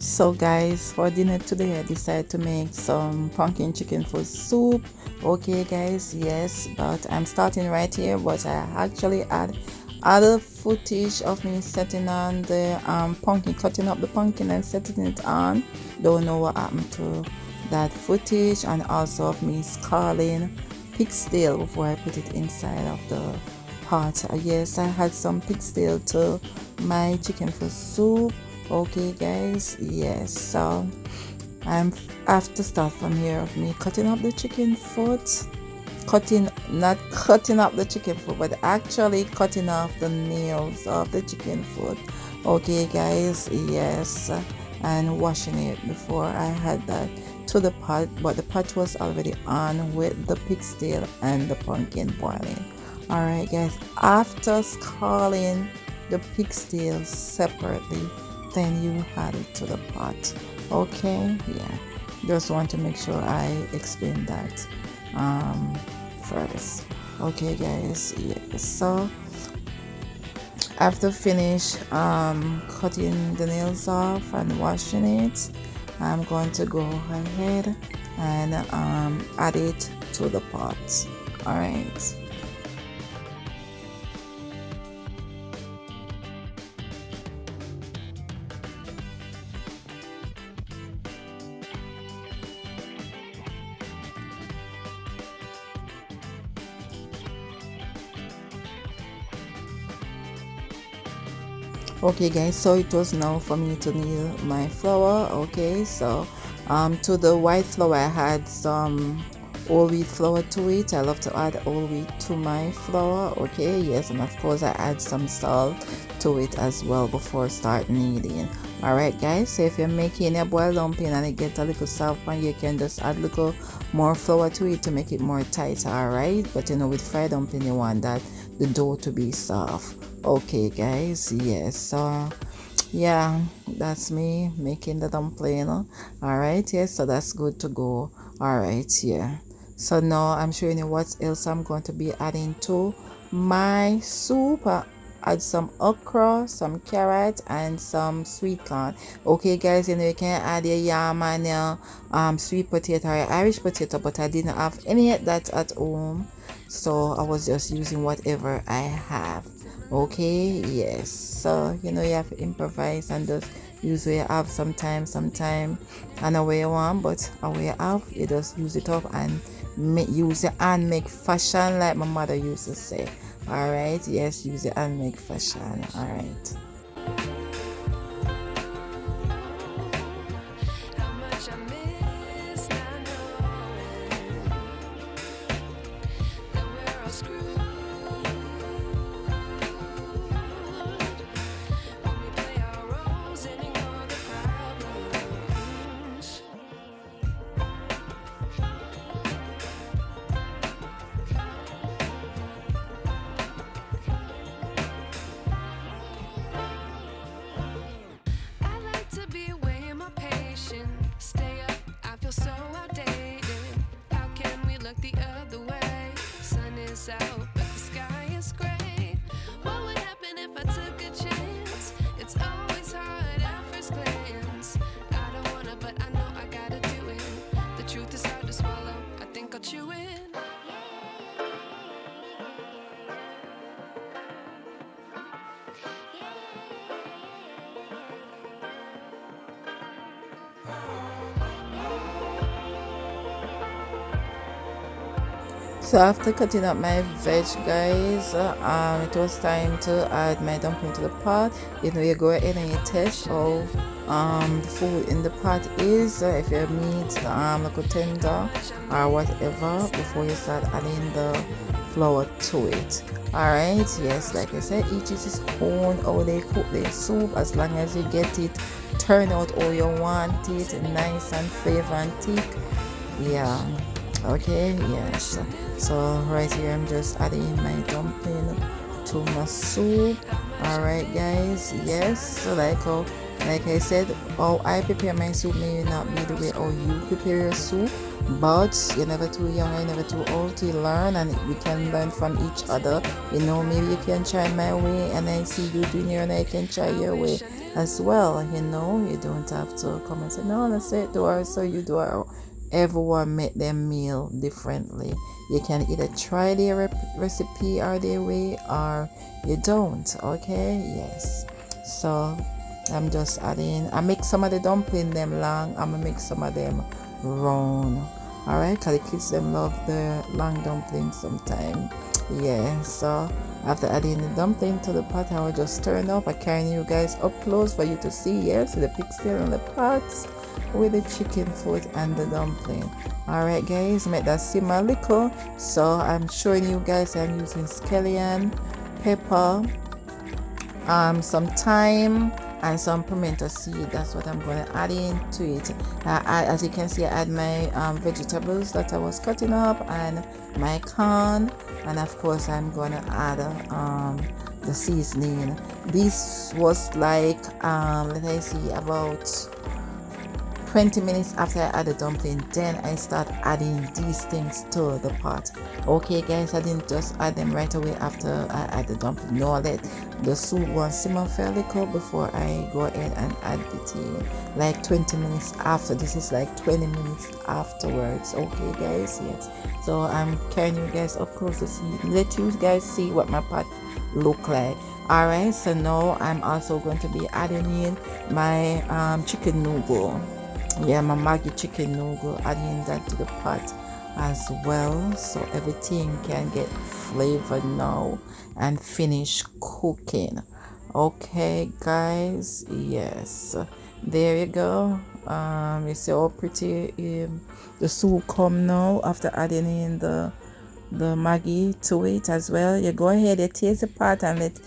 So guys, for dinner today I decided to make some pumpkin chicken foot soup. Okay guys, yes, but I'm starting right here, but I actually add other footage of me setting on the pumpkin, cutting up the pumpkin and setting it on. Don't know what happened to that footage, and also of me scalding pig's tail before I put it inside of the pot. Yes, I had some pig's tail to my chicken foot soup. Okay guys, yes, so I have to start from here of me cutting up the chicken foot, not cutting up the chicken foot, but actually cutting off the nails of the chicken foot. Okay guys, yes, and washing it before I had that to the pot, but the pot was already on with the pig's tail and the pumpkin boiling. All right guys, after scalding the pig's tail separately, then you add it to the pot. Okay, yeah, just want to make sure I explain that first. Okay guys, yes, so after finish cutting the nails off and washing it, I'm going to go ahead and add it to the pot. All right. Okay guys, so it was now for me to knead my flour. Okay, so to the white flour I had some whole wheat flour to it. I love to add whole wheat to my flour. Okay, yes, and of course I add some salt to it as well before start kneading. Alright guys, so if you're making a boiled dumpling and it gets a little soft, and you can just add a little more flour to it to make it more tight. Alright, but you know, with fried dumpling you want that the dough to be soft. Okay guys, yes, so yeah, that's me making the dumpling. All right, yes, so that's good to go. All right, yeah, so now I'm showing you what else I'm going to be adding to my soup. Add some okra, some carrot, and some sweet corn. Okay guys, you know, you can add your yam and your sweet potato or your Irish potato, but I didn't have any of that at home, so I was just using whatever I have. Okay, yes, so you know, you have to improvise and just use what you have. Sometime I know where you want, but where you have, you just use it up and use it and make fashion, like my mother used to say. All right, yes, use it and make fashion. All right. Out, but the sky is gray. What would happen if I took a chance? It's always hard at first glance. I don't wanna, but I know I gotta do it. The truth is hard to swallow. I think I'll chew it. So after cutting up my veg guys, it was time to add my dumpling to the pot. You know, you go ahead and you test how the food in the pot is, if your meat look tender or whatever, before you start adding the flour to it. Alright, yes, like I said, each is its own how they cook their soup, as long as you get it turn out how you want it, nice and flavor and thick. Yeah, okay, yes, so right here I'm just adding my dumpling to my soup. All right guys, yes, so like I said, how I prepare my soup may not be the way how you prepare your soup, but you're never too young, you're never too old to learn, and we can learn from each other. You know, maybe you can try my way and I see you doing your, and I can try your way. as well. You don't have to come and say, no, let's say it to her, so you do her. Everyone make their meal differently. You can either try their recipe or their way, or you don't. Okay, yes. So I'm just adding. I make some of the dumpling them long. I'm gonna make some of them round. All right, cause the kids them love the long dumplings sometime. Yeah. So after adding the dumpling to the pot, I will just turn up. I carry you guys up close for you to see. Yes, the pig still in the pots with the chicken foot and the dumpling. All right, guys, make that simmer little. So I'm showing you guys I'm using scallion, pepper, some thyme, and some pimento seed. That's what I'm going to add into it. As you can see, I add my vegetables that I was cutting up and my corn, and of course I'm going to add the seasoning. This was like let me see, about 20 minutes after I add the dumpling, then I start adding these things to the pot. Okay, guys, I didn't just add them right away after I add the dumpling. No, I let the soup go and simmer fairly cold before I go ahead and add the tea. Like 20 minutes after. This is like 20 minutes afterwards. Okay, guys, yes. So I'm carrying you guys up close to see, let you guys see what my pot look like. All right, so now I'm also going to be adding in my chicken noodle. Yeah, my Maggi chicken noodle, adding that to the pot as well, so everything can get flavor now and finish cooking. Okay, guys, yes, there you go. You see how pretty the soup come now after adding in the Maggi to it as well. You go ahead, you taste the pot and let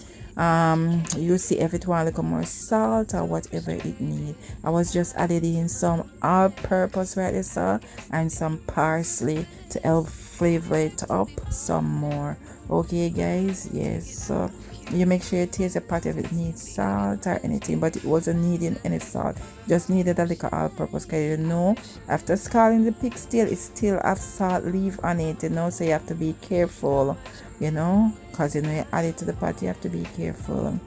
you see if it want a little more salt or whatever it need. I was just adding in some all-purpose right there, sir, and some parsley to help flavor it up some more. Okay, guys, yes. So you make sure you taste the pot if it needs salt or anything, but it wasn't needing any salt. Just needed a little all-purpose, because after scalding the pig still, it still have salt leaf on it, so you have to be careful, because you add it to the pot, you have to be careful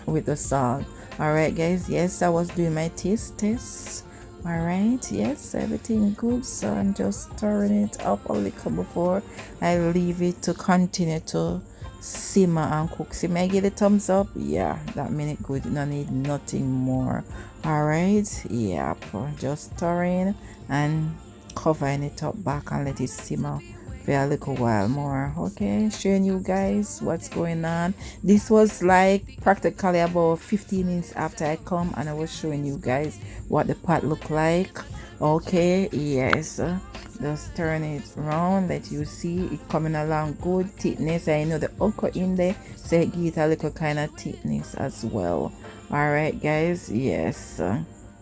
with the salt. All right, guys, yes, I was doing my taste test. All right, yes, everything good, so I'm just stirring it up a little before I leave it to continue to simmer and cook. See, may I give it a thumbs up? Yeah, that minute good. You don't need nothing more. All right, yeah, just stirring and covering it up back and let it simmer for a little while more. Okay, showing you guys what's going on. This was like practically about 15 minutes after I come, and I was showing you guys what the pot look like. Okay, yes, just turn it around, let you see it coming along good thickness. I know the okra in there, so it gives a little kind of thickness as well. All right, guys, yes,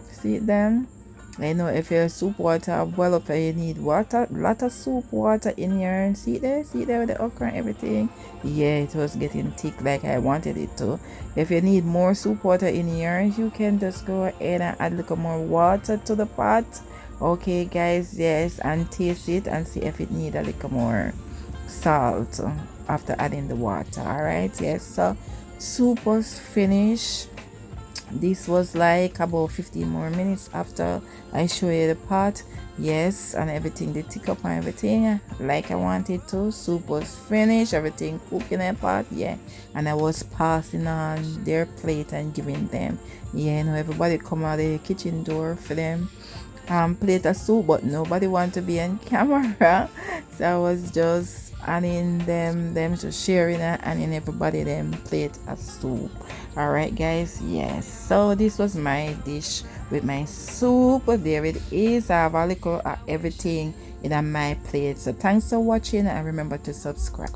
see it then. I know if your soup water well up, you need water, lot of soup water in here, and see there with the okra and everything. Yeah, it was getting thick like I wanted it to. If you need more soup water in here, you can just go ahead and add a little more water to the pot. Okay, guys, yes, and taste it and see if it need a little more salt after adding the water. All right, yes, so soup was finished. This was like about 15 more minutes after I show you the pot. Yes, and everything did tick up and everything like I wanted to. Soup was finished, everything cooked in a pot. Yeah, and I was passing on their plate and giving them. Yeah, everybody come out the kitchen door for them plate of soup, but nobody want to be on camera. So I was just adding them just sharing it and in everybody them plate of soup. All right, guys, yes, so this was my dish with my soup. There it is. I have a little everything in my plate. So thanks for watching, and remember to subscribe.